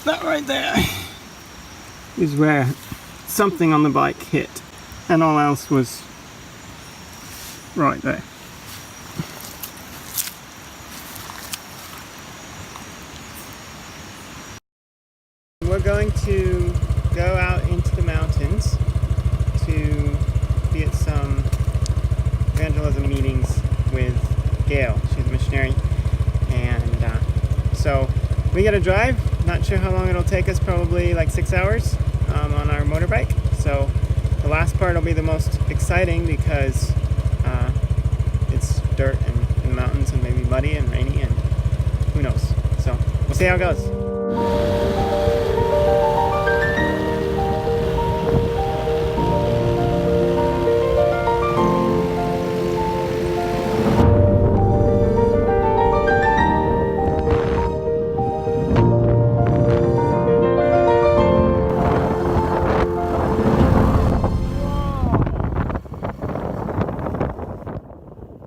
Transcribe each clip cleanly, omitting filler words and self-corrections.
That right there is where something on the bike hit, and all else was right there. We're going to go out into the mountains to be at some evangelism meetings with Gail. She's a missionary, and so we gotta drive. Not sure how long it'll take us, probably like 6 hours on our motorbike. So the last part will be the most exciting because it's dirt and in the mountains and maybe muddy and rainy and who knows. So we'll see how it goes.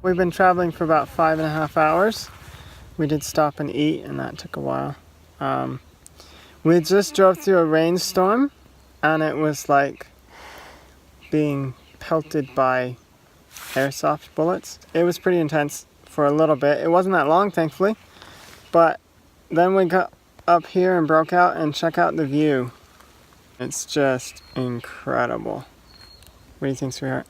We've been traveling for about 5.5 hours. We did stop and eat, and that took a while. We just drove through a rainstorm, and it was like being pelted by airsoft bullets. It was pretty intense for a little bit. It wasn't that long, thankfully, but then we got up here and broke out and check out the view. It's just incredible. What do you think, sweetheart?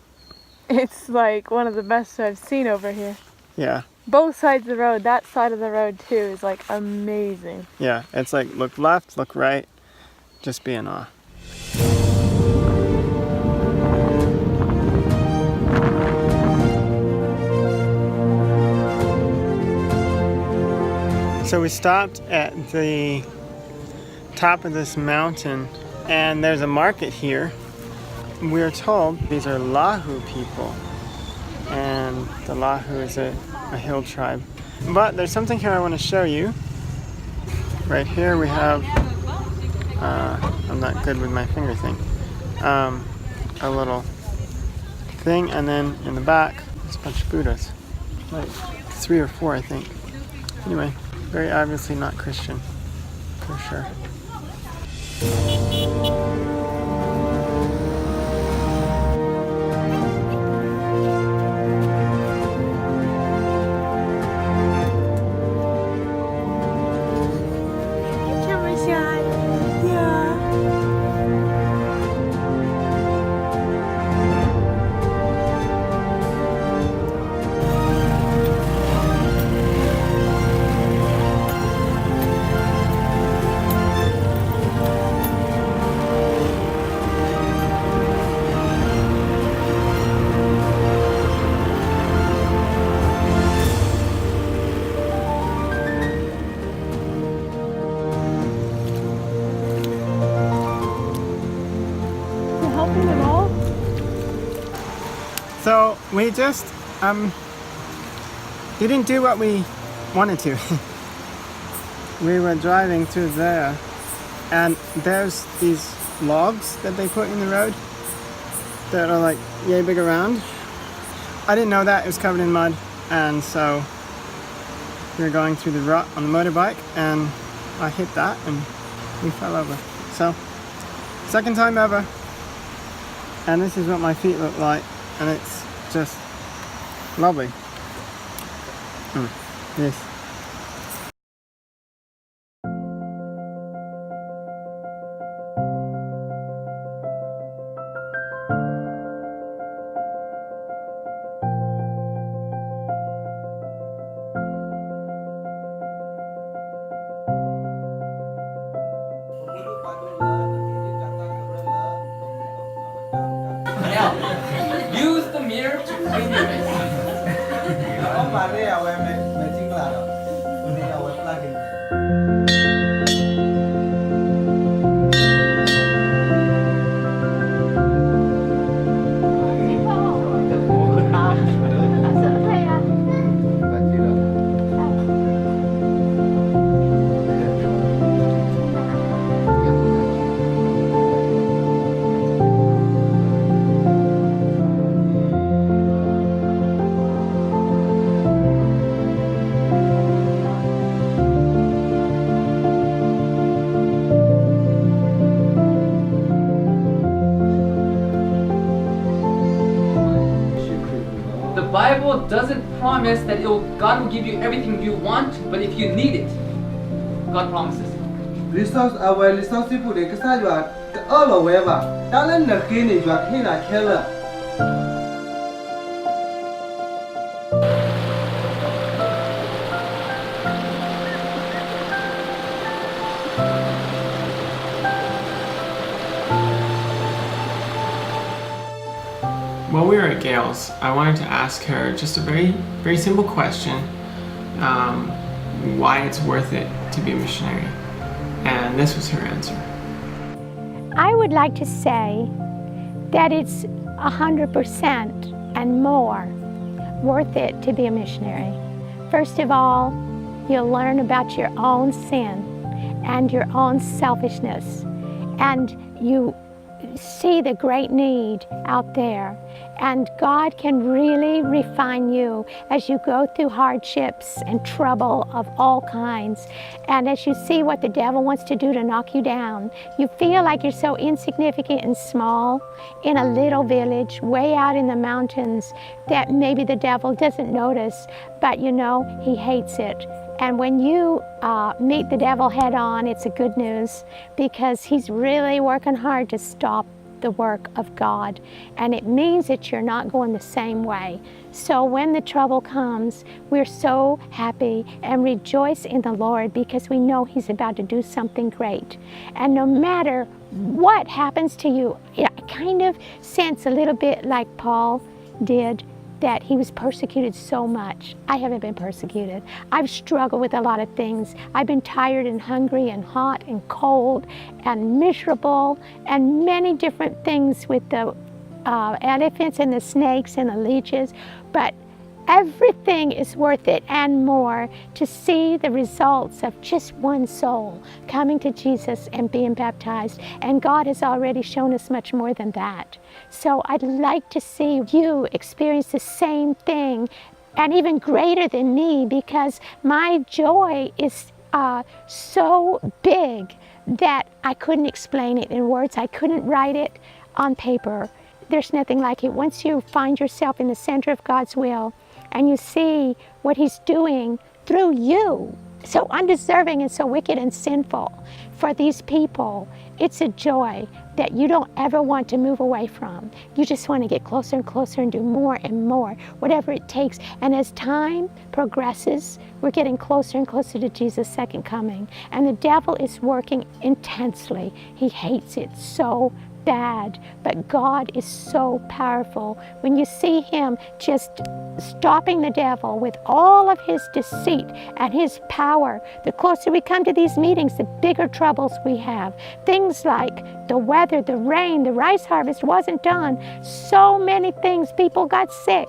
It's like one of the best I've seen over here. Yeah. Both sides of the road, that side of the road too, is like amazing. Yeah, it's like look left, look right, just be in awe. So we stopped at the top of this mountain, and there's a market here. We're told these are Lahu people, and the Lahu is a hill tribe. But there's something here I want to show you. Right here we have, I'm not good with my finger thing, a little thing, and then in the back there's a bunch of Buddhas, like 3 or 4 I think. Anyway, very obviously not Christian, for sure. So we just didn't do what we wanted to. We were driving through there, and there's these logs that they put in the road that are like yay big around. I didn't know that, it was covered in mud, and so we were going through the rut on the motorbike, and I hit that and we fell over. So, second time ever, and this is what my feet look like, and it's just lovely. Yes. Use the mirror to clean your face. Bible doesn't promise that God will give you everything you want, but if you need it, God promises. Resource our resource people they can start you all over. Talent the key is what he like killer. While we were at Gail's, I wanted to ask her just a very simple question, why it's worth it to be a missionary. And this was her answer. I would like to say that it's 100% and more worth it to be a missionary. First of all, you'll learn about your own sin and your own selfishness, and you see the great need out there, and God can really refine you as you go through hardships and trouble of all kinds, and as you see what the devil wants to do to knock you down. You feel like you're so insignificant and small in a little village way out in the mountains that maybe the devil doesn't notice, but you know he hates it. And when you meet the devil head on, it's a good news, because he's really working hard to stop the work of God. And it means that you're not going the same way. So when the trouble comes, we're so happy and rejoice in the Lord, because we know he's about to do something great. And no matter what happens to you, I kind of sense a little bit like Paul did, that he was persecuted so much. I haven't been persecuted. I've struggled with a lot of things. I've been tired and hungry and hot and cold and miserable and many different things with the elephants and the snakes and the leeches. But everything is worth it and more to see the results of just one soul coming to Jesus and being baptized. And God has already shown us much more than that. So I'd like to see you experience the same thing, and even greater than me, because my joy is so big that I couldn't explain it in words. I couldn't write it on paper. There's nothing like it. Once you find yourself in the center of God's will, and you see what he's doing through you, so undeserving and so wicked and sinful for these people, it's a joy that you don't ever want to move away from. You just want to get closer and closer and do more and more, whatever it takes. And as time progresses, we're getting closer and closer to Jesus' second coming. And the devil is working intensely. He hates it so bad, but God is so powerful. When you see him just stopping the devil with all of his deceit and his power, the closer we come to these meetings, the bigger troubles we have. Things like the weather, the rain, the rice harvest wasn't done. So many things, people got sick,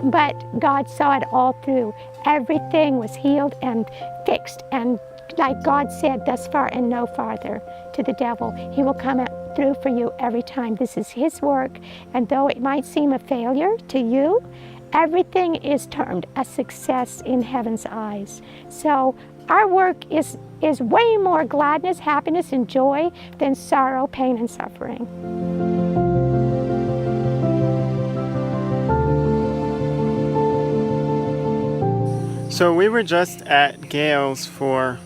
but God saw it all through. Everything was healed and fixed, and like God said, thus far and no farther to the devil. He will come out through for you every time. This is his work, and though it might seem a failure to you, everything is termed a success in heaven's eyes. So our work is way more gladness, happiness, and joy than sorrow, pain, and suffering. So we were just at Gail's for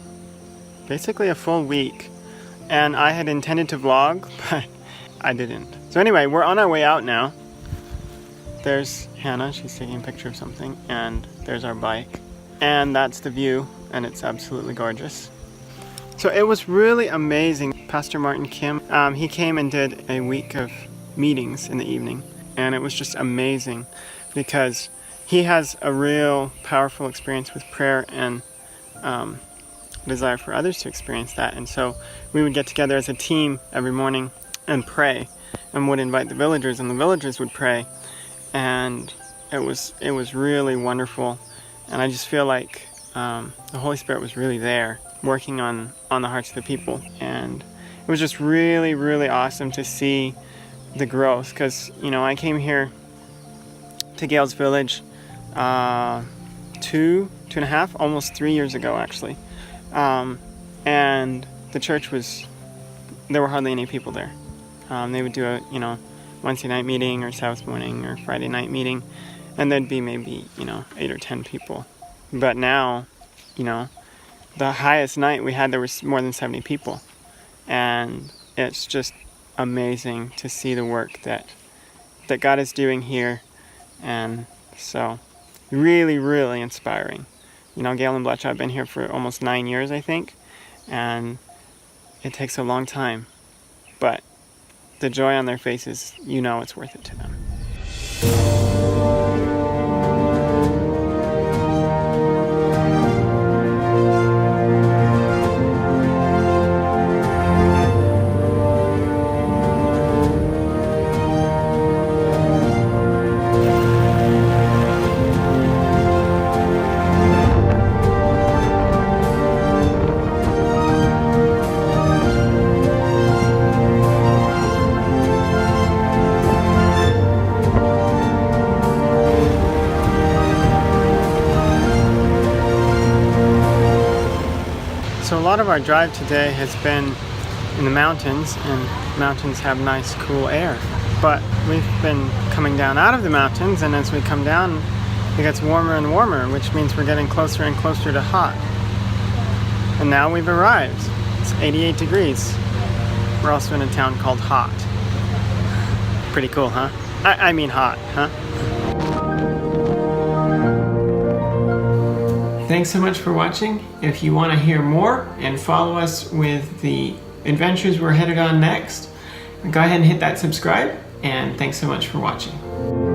basically a full week, and I had intended to vlog, but I didn't. So anyway, we're on our way out now. There's Hannah, she's taking a picture of something, and there's our bike. And that's the view, and it's absolutely gorgeous. So it was really amazing. Pastor Martin Kim, he came and did a week of meetings in the evening, and it was just amazing because he has a real powerful experience with prayer and desire for others to experience that. And so we would get together as a team every morning and pray, and would invite the villagers, and the villagers would pray, and it was really wonderful. And I just feel like the Holy Spirit was really there working on the hearts of the people, and it was just really, really awesome to see the growth, because I came here to Gail's Village 2.5, almost 3 years ago actually. And the church there were hardly any people there. They would do a Wednesday night meeting or Sabbath morning or Friday night meeting, and there'd be maybe, 8 or 10 people. But now, the highest night we had, there was more than 70 people. And it's just amazing to see the work that God is doing here. And so, really, really inspiring. Gail and Bletch, I've been here for almost 9 years, I think. And it takes a long time. But the joy on their faces, it's worth it to them. So a lot of our drive today has been in the mountains, and mountains have nice cool air. But we've been coming down out of the mountains, and as we come down, it gets warmer and warmer, which means we're getting closer and closer to hot. And now we've arrived. It's 88 degrees. We're also in a town called Hot. Pretty cool, huh? I mean hot, huh? Thanks so much for watching. If you want to hear more and follow us with the adventures we're headed on next, go ahead and hit that subscribe, and thanks so much for watching.